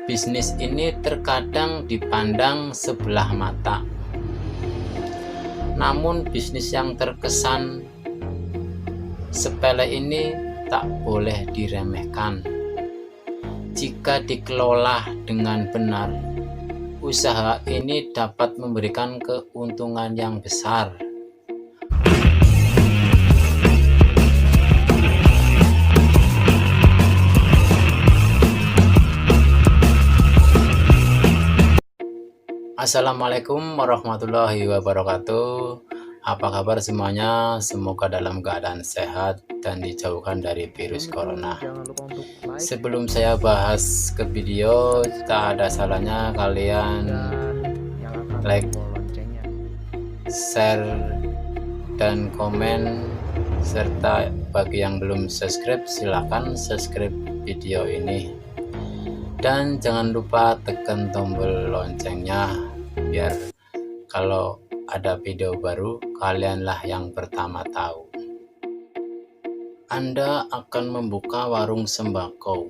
Bisnis ini terkadang dipandang sebelah mata. Namun bisnis yang terkesan sepele ini tak boleh diremehkan. Jika dikelola dengan benar, usaha ini dapat memberikan keuntungan yang besar. Assalamualaikum warahmatullahi wabarakatuh. Apa kabar semuanya? Semoga dalam keadaan sehat dan dijauhkan dari virus corona. Sebelum saya bahas ke video, tak ada salahnya kalian like, share, dan komen. Serta bagi yang belum subscribe, silahkan subscribe video ini. Dan jangan lupa tekan tombol loncengnya, biar kalau ada video baru kalianlah yang pertama tahu. Anda akan membuka warung sembako.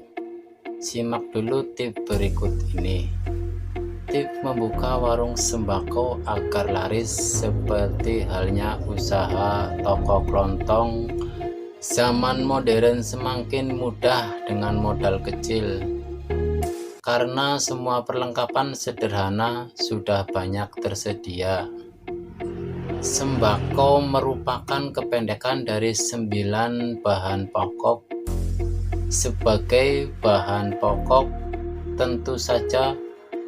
Simak dulu tip berikut ini. Tip membuka warung sembako agar laris seperti halnya usaha toko kelontong. Zaman modern semakin mudah dengan modal kecil, karena semua perlengkapan sederhana sudah banyak tersedia. Sembako merupakan kependekan dari 9 bahan pokok. Sebagai bahan pokok, tentu saja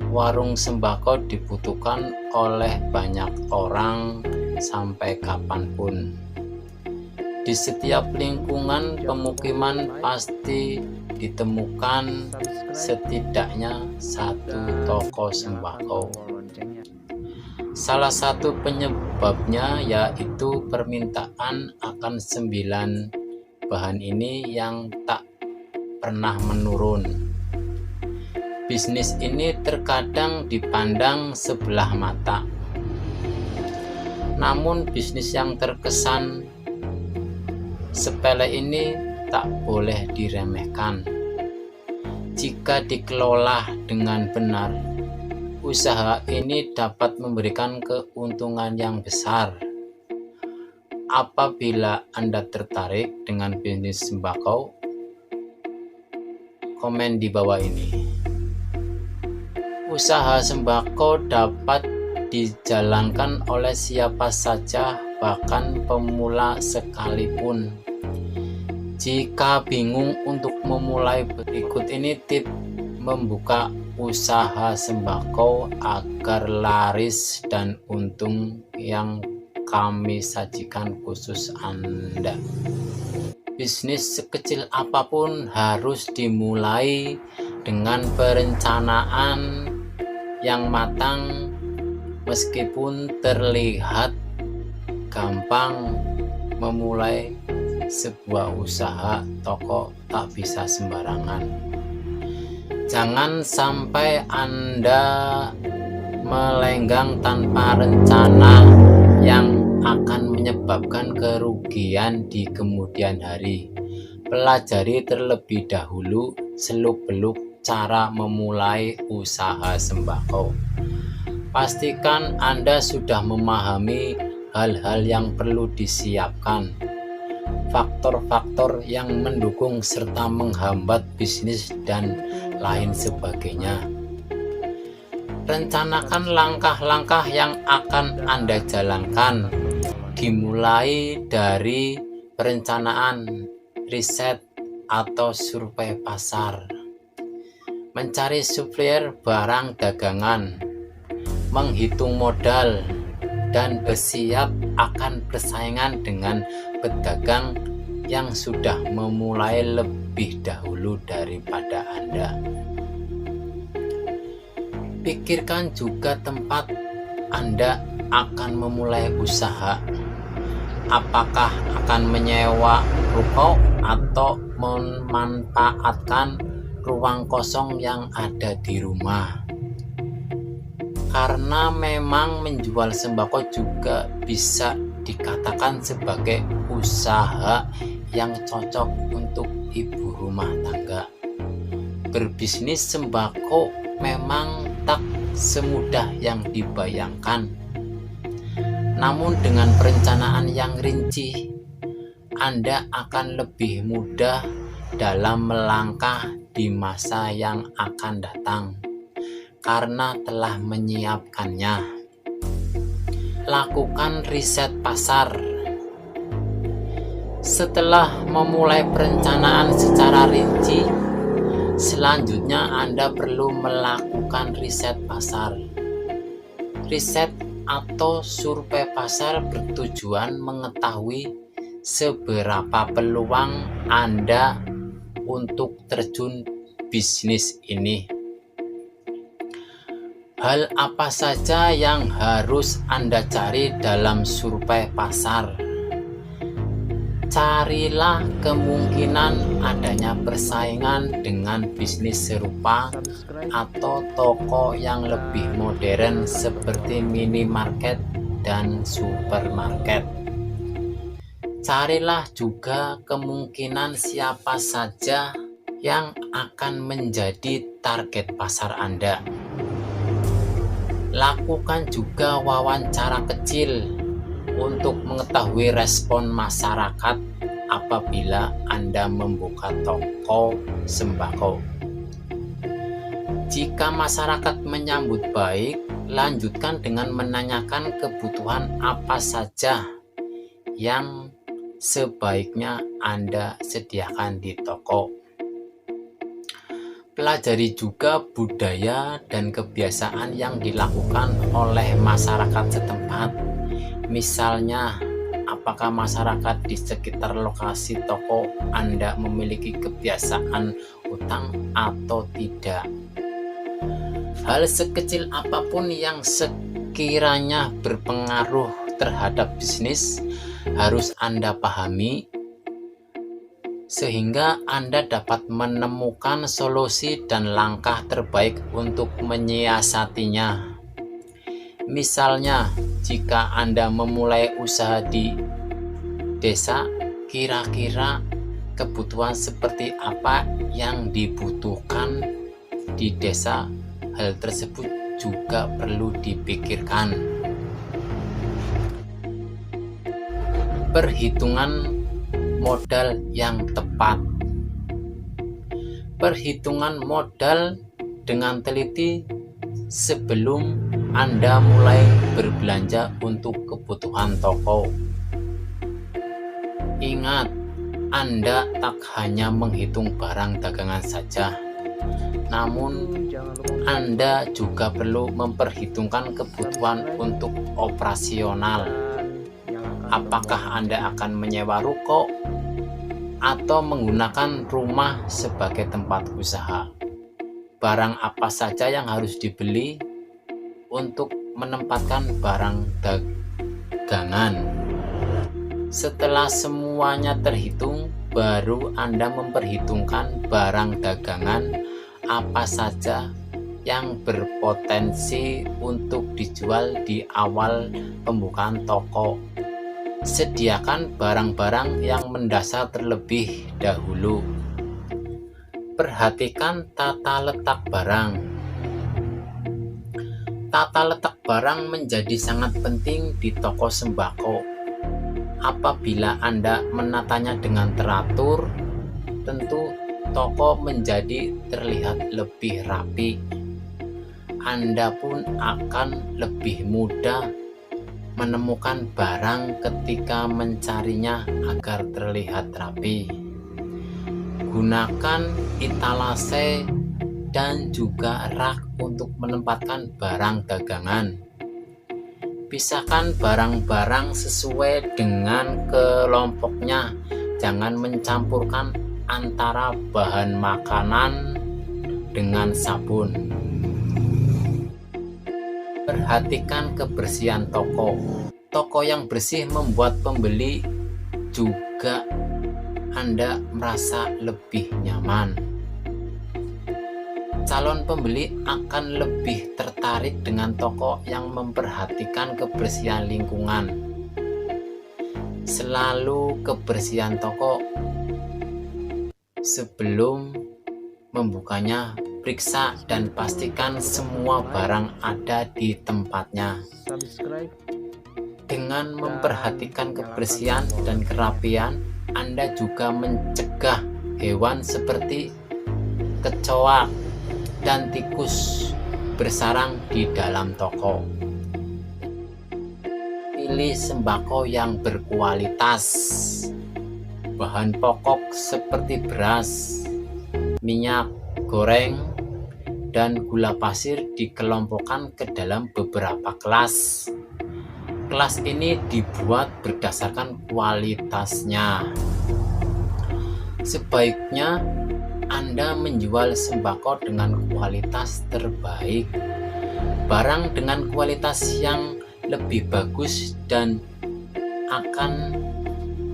warung sembako dibutuhkan oleh banyak orang sampai kapanpun. Di setiap lingkungan pemukiman pasti ditemukan setidaknya satu toko sembako. Salah satu penyebabnya yaitu permintaan akan 9 bahan ini yang tak pernah menurun. Bisnis ini terkadang dipandang sebelah mata. Namun bisnis yang terkesan sepele ini tak boleh diremehkan. Jika dikelola dengan benar, usaha ini dapat memberikan keuntungan yang besar. Apabila Anda tertarik dengan bisnis sembako, komen di bawah ini. Usaha sembako dapat dijalankan oleh siapa saja, bahkan pemula sekalipun. Jika bingung untuk memulai, berikut ini tip membuka usaha sembako agar laris dan untung yang kami sajikan khusus Anda. Bisnis sekecil apapun harus dimulai dengan perencanaan yang matang. Meskipun terlihat gampang memulai sebuah usaha toko, tak bisa sembarangan. Jangan sampai Anda melenggang tanpa rencana yang akan menyebabkan kerugian di kemudian hari. Pelajari terlebih dahulu seluk-beluk cara memulai usaha sembako. Pastikan Anda sudah memahami hal-hal yang perlu disiapkan, faktor-faktor yang mendukung serta menghambat bisnis, dan lain sebagainya. Rencanakan langkah-langkah yang akan Anda jalankan, dimulai dari perencanaan, riset, atau survei pasar, mencari supplier barang dagangan, menghitung modal, dan bersiap akan persaingan dengan pedagang yang sudah memulai lebih dahulu daripada Anda. Pikirkan juga tempat Anda akan memulai usaha. Apakah akan menyewa ruko atau memanfaatkan ruang kosong yang ada di rumah? Karena memang menjual sembako juga bisa dikatakan sebagai usaha yang cocok untuk ibu rumah tangga. berbisnis sembako memang tak semudah yang dibayangkan. Namun dengan perencanaan yang rinci, Anda akan lebih mudah dalam melangkah di masa yang akan datang karena telah menyiapkannya. Lakukan riset pasar. Setelah memulai perencanaan secara rinci, selanjutnya Anda perlu melakukan riset pasar. Riset atau survei pasar bertujuan mengetahui seberapa peluang Anda untuk terjun bisnis ini. Hal apa saja yang harus Anda cari dalam survei pasar? Carilah kemungkinan adanya persaingan dengan bisnis serupa atau toko yang lebih modern seperti minimarket dan supermarket. Carilah juga kemungkinan siapa saja yang akan menjadi target pasar Anda. Lakukan juga wawancara kecil untuk mengetahui respon masyarakat apabila Anda membuka toko sembako. Jika masyarakat menyambut baik, lanjutkan dengan menanyakan kebutuhan apa saja yang sebaiknya Anda sediakan di toko. Pelajari juga budaya dan kebiasaan yang dilakukan oleh masyarakat setempat. Misalnya, apakah masyarakat di sekitar lokasi toko Anda memiliki kebiasaan utang atau tidak? Hal sekecil apapun yang sekiranya berpengaruh terhadap bisnis harus Anda pahami, sehingga Anda dapat menemukan solusi dan langkah terbaik untuk menyiasatinya. Misalnya, jika Anda memulai usaha di desa, kira-kira kebutuhan seperti apa yang dibutuhkan di desa? Hal tersebut juga perlu dipikirkan. Perhitungan modal yang tepat. Perhitungan modal dengan teliti sebelum Anda mulai berbelanja untuk kebutuhan toko. Ingat, Anda tak hanya menghitung barang dagangan saja, namun Anda juga perlu memperhitungkan kebutuhan untuk operasional. Apakah Anda akan menyewa ruko atau menggunakan rumah sebagai tempat usaha? Barang apa saja yang harus dibeli untuk menempatkan barang dagangan? Setelah semuanya terhitung, baru Anda memperhitungkan barang dagangan apa saja yang berpotensi untuk dijual di awal pembukaan toko. Sediakan barang-barang yang mendasar terlebih dahulu. Perhatikan tata letak barang. Tata letak barang menjadi sangat penting di toko sembako. Apabila Anda menatanya dengan teratur, tentu toko menjadi terlihat lebih rapi. Anda pun akan lebih mudah menemukan barang ketika mencarinya agar terlihat rapi. Gunakan etalase dan juga rak untuk menempatkan barang dagangan. Pisahkan barang-barang sesuai dengan kelompoknya. Jangan mencampurkan antara bahan makanan dengan sabun. Perhatikan kebersihan toko. Toko yang bersih membuat pembeli juga Anda merasa lebih nyaman. Calon pembeli akan lebih tertarik dengan toko yang memperhatikan kebersihan lingkungan. Selalu kebersihan toko sebelum membukanya, periksa dan pastikan semua barang ada di tempatnya. Subscribe. Dengan memperhatikan kebersihan dan kerapian, Anda juga mencegah hewan seperti kecoa dan tikus bersarang di dalam toko. Pilih sembako yang berkualitas. Bahan pokok seperti beras, minyak goreng, dan gula pasir dikelompokkan ke dalam beberapa kelas. Kelas ini dibuat berdasarkan kualitasnya. Sebaiknya Anda menjual sembako dengan kualitas terbaik. Barang dengan kualitas yang lebih bagus dan akan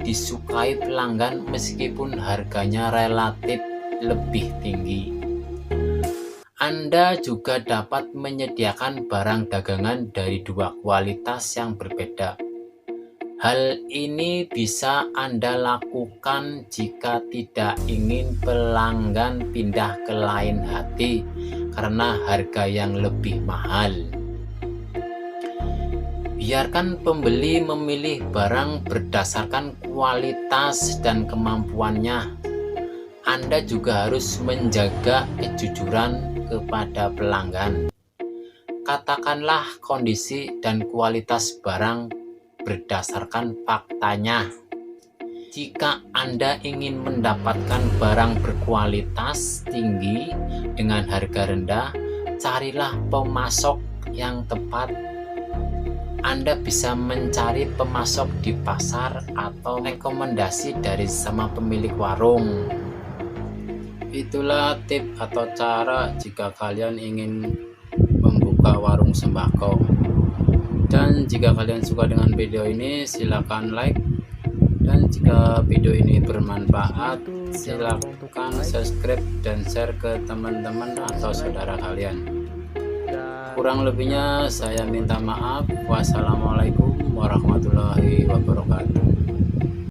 disukai pelanggan meskipun harganya relatif lebih tinggi. Anda juga dapat menyediakan barang dagangan dari dua kualitas yang berbeda. Hal ini bisa Anda lakukan jika tidak ingin pelanggan pindah ke lain hati karena harga yang lebih mahal. Biarkan pembeli memilih barang berdasarkan kualitas dan kemampuannya. Anda juga harus menjaga kejujuran kepada pelanggan. Katakanlah kondisi dan kualitas barang berdasarkan faktanya. Jika Anda ingin mendapatkan barang berkualitas tinggi dengan harga rendah, carilah pemasok yang tepat. Anda bisa mencari pemasok di pasar atau rekomendasi dari sama pemilik warung. Itulah tip atau cara jika kalian ingin membuka warung sembako. Dan jika kalian suka dengan video ini, silakan like. Dan jika video ini bermanfaat, silakan subscribe dan share ke teman-teman atau saudara kalian. Kurang lebihnya saya minta maaf. Wassalamualaikum warahmatullahi wabarakatuh.